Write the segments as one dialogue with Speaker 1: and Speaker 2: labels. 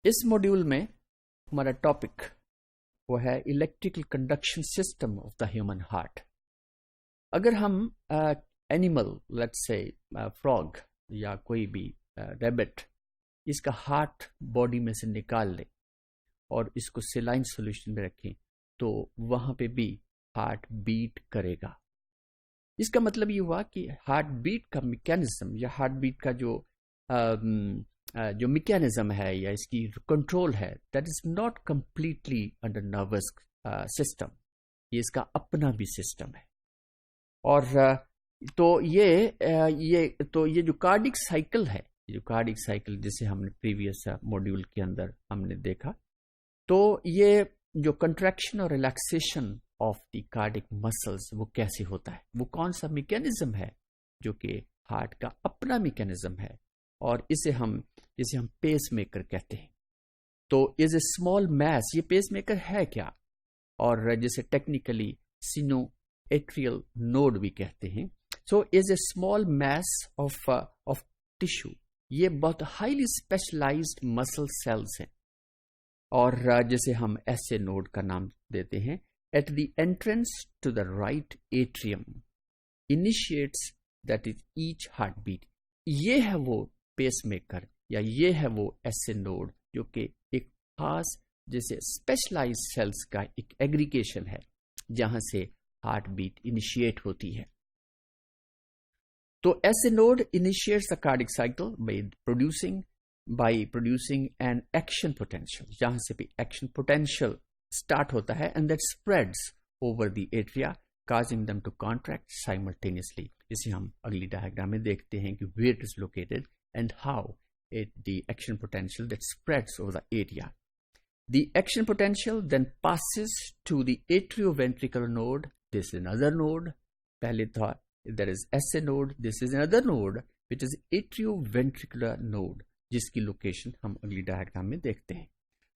Speaker 1: اس module میں ہمارا topic وہ ہے electrical conduction system of the human heart. اگر ہم اینیمل لیٹس سے فراگ یا کوئی بھی ریبٹ اس کا ہارٹ باڈی میں سے نکال لیں اور اس کو سیلائن سولوشن میں رکھیں تو وہاں پہ بھی ہارٹ بیٹ کرے گا. اس کا مطلب یہ ہوا کہ ہارٹ بیٹ کا میکینزم یا ہارٹ بیٹ کا جو میکینزم ہے یا اس کی کنٹرول ہے that is not completely under nervous system. یہ اس کا اپنا بھی سسٹم ہے. اور تو یہ جو کارڈک سائیکل ہے، جو کارڈک سائیکل جسے ہم نے پریویس ماڈیول کے اندر ہم نے دیکھا، تو یہ جو کنٹریکشن اور relaxation of the cardiac muscles وہ کیسے ہوتا ہے، وہ کون سا میکینزم ہے جو کہ ہارٹ کا اپنا میکینزم ہے، اور جسے ہم پیس میکر کہتے ہیں. تو از اے اسمال میس، یہ پیس میکر ہے کیا، اور جسے ٹیکنیکلی سینو ایٹریل نوڈ بھی کہتے ہیں. So is a small mass of tissue. یہ بہت ہائیلی اسپیشلائزڈ مسل سیلز ہیں، اور جسے ہم ایسے نوڈ کا نام دیتے ہیں. At the entrance to the right atrium initiates that is each heart beat. یہ ہے وہ پیس میکر یا یہ ہے وہ ایسے نوڈ جو کہ ایک خاص جیسے اسپیشلائز سیلز کا ایک ایگریگیشن ہے جہاں سے ہارٹ بیٹ انیشیٹ ہوتی ہے. تو ایسے node initiates the cardiac cycle by producing an action potential, جہاں سے بھی ایکشن پوٹینشیل اسٹارٹ ہوتا ہے and that spreads over the atria causing them to contract simultaneously. جسے ہم اگلی ڈائیگرام میں دیکھتے ہیں کہ where it is located and how the action potential that spreads over the area. The action potential then passes to the atrioventricular node. This is another node. پہلے تھا there is SA node. This is another node which is atrioventricular node جس کی location ہم اگلی diagram میں دیکھتے ہیں.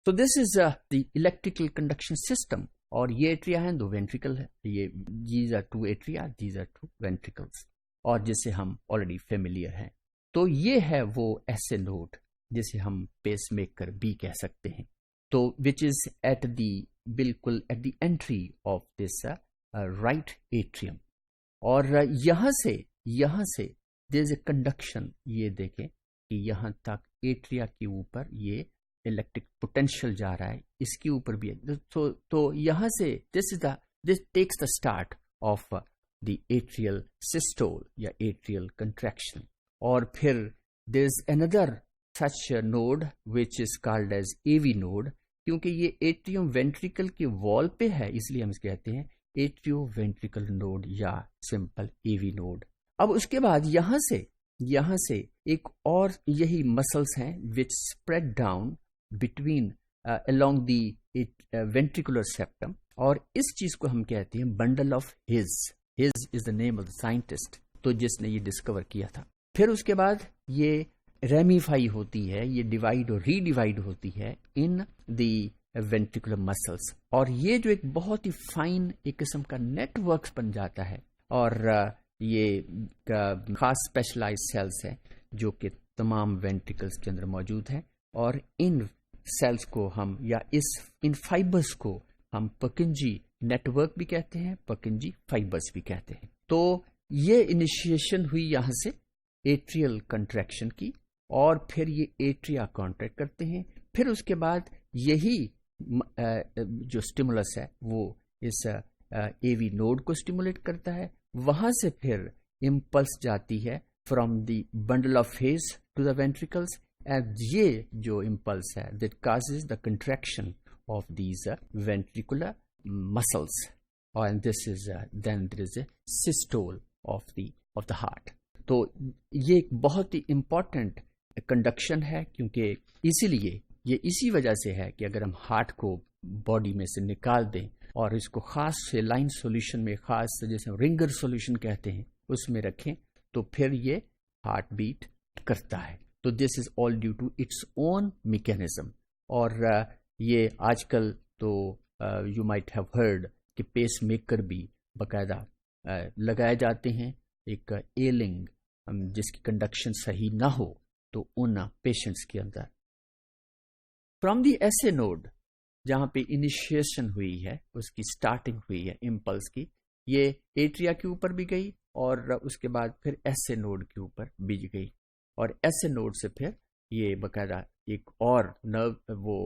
Speaker 1: So this is the electrical conduction system. اور یہ ایٹریا ہیں، دو وینٹریکل ہے. یہ these are two atria, these are two ventricles. اور جسے ہم already familiar ہیں. تو یہ ہے وہ SA node جسے ہم پیس میکر بھی کہہ سکتے ہیں. تو which is بالکل at the entry of this right atrium. اور یہاں سے there is a conduction. یہ دیکھیں کہ یہاں تک ایٹریا کے اوپر یہ الیکٹرک پوٹینشیل جا رہا ہے، اس کے اوپر بھی ہے. تو یہاں سے this takes the start of the atrial systole یا atrial contraction. اور پھر there is another such a node which is called as AV node. کیونکہ یہ ایٹریوم وینٹریکل کے وال پہ ہے اس لیے ہم اس کہتے ہیں ایٹریو وینٹریکل نوڈ یا سمپل AV نوڈ. اب اس کے بعد یہاں سے ایک اور یہی مسلس ہیں which spread down between along the ventricular septum. اور اس چیز کو ہم کہتے ہیں bundle of his is the name of the scientist، تو جس نے یہ ڈسکور کیا تھا. پھر اس کے بعد یہ ریمیفائی ہوتی ہے، یہ ڈیوائڈ اور ری ڈیوائڈ ہوتی ہے ان دی وینٹریکولر مسلس. اور یہ جو ایک بہت ہی فائن ایک قسم کا نیٹ ورکس بن جاتا ہے، اور یہ خاص اسپیشلائز سیلز ہیں جو کہ تمام وینٹریکلس کے اندر موجود ہیں. اور ان سیلز کو ہم یا ان فائبرز کو ہم پرکنجی نیٹ ورک بھی کہتے ہیں، پرکنجی فائبرز بھی کہتے ہیں. تو یہ انیشیشن ہوئی یہاں سے ایٹریل کنٹریکشن کی، اور پھر یہ ایٹریا کانٹریکٹ کرتے ہیں. پھر اس کے بعد یہی جو سٹیمولس ہے وہ اس AV نوڈ کو سٹیمولیٹ کرتا ہے. وہاں سے پھر امپلس جاتی ہے from the bundle of His to the ventricles, and یہ جو امپلس ہے that causes the contraction of these ventricular muscles, and this is then there is a systole of the heart. تو یہ ایک بہت ہی امپورٹنٹ کنڈکشن ہے، کیونکہ اسی وجہ سے ہے کہ اگر ہم ہارٹ کو باڈی میں سے نکال دیں اور اس کو خاص سے لائن سولوشن میں، خاص جیسے رنگر سولوشن کہتے ہیں، اس میں رکھیں تو پھر یہ ہارٹ بیٹ کرتا ہے. تو this is all due to its own mechanism. اور یہ آج کل تو یو مائٹ ہیو ہرڈ کہ پیس میکر بھی باقاعدہ لگائے جاتے ہیں. ایک ایلنگ جس کی کنڈکشن صحیح نہ ہو تو ان پیشنٹس کے اندر فرام دی ایسے نوڈ جہاں پہ انیشیشن ہوئی ہے, اس کی سٹارٹنگ ہوئی ہے امپلس کی, یہ ایٹریا کے اوپر بھی گئی اور اس کے بعد پھر ایسے نوڈ کے اوپر بھی گئی, اور ایسے نوڈ سے پھر یہ باقاعدہ ایک اور نرو وہ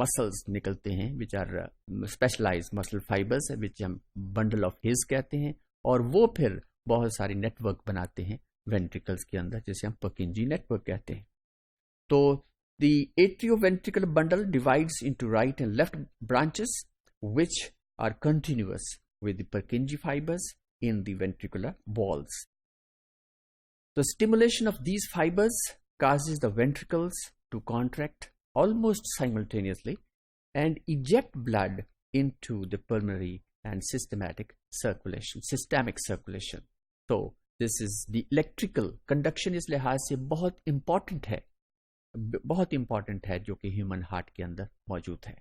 Speaker 1: مسلز نکلتے ہیں وچ آر اسپیشلائز مسل فائبرز وچ ہم بنڈل آف ہیز کہتے ہیں, اور وہ پھر بہت ساری نیٹ ورک بناتے ہیں وینٹریکلز کے اندر جسے ہم پرکنجی نیٹ ورک کہتے ہیں. تو the atrioventricular bundle divides into right and left branches which are continuous with the Purkinje fibers in the ventricular walls. The stimulation of these fibers causes the ventricles to contract almost simultaneously and eject blood into the pulmonary and systemic circulation. So this is the electrical conduction اس لحاظ سے بہت important ہے جو کہ human heart کے اندر موجود ہے.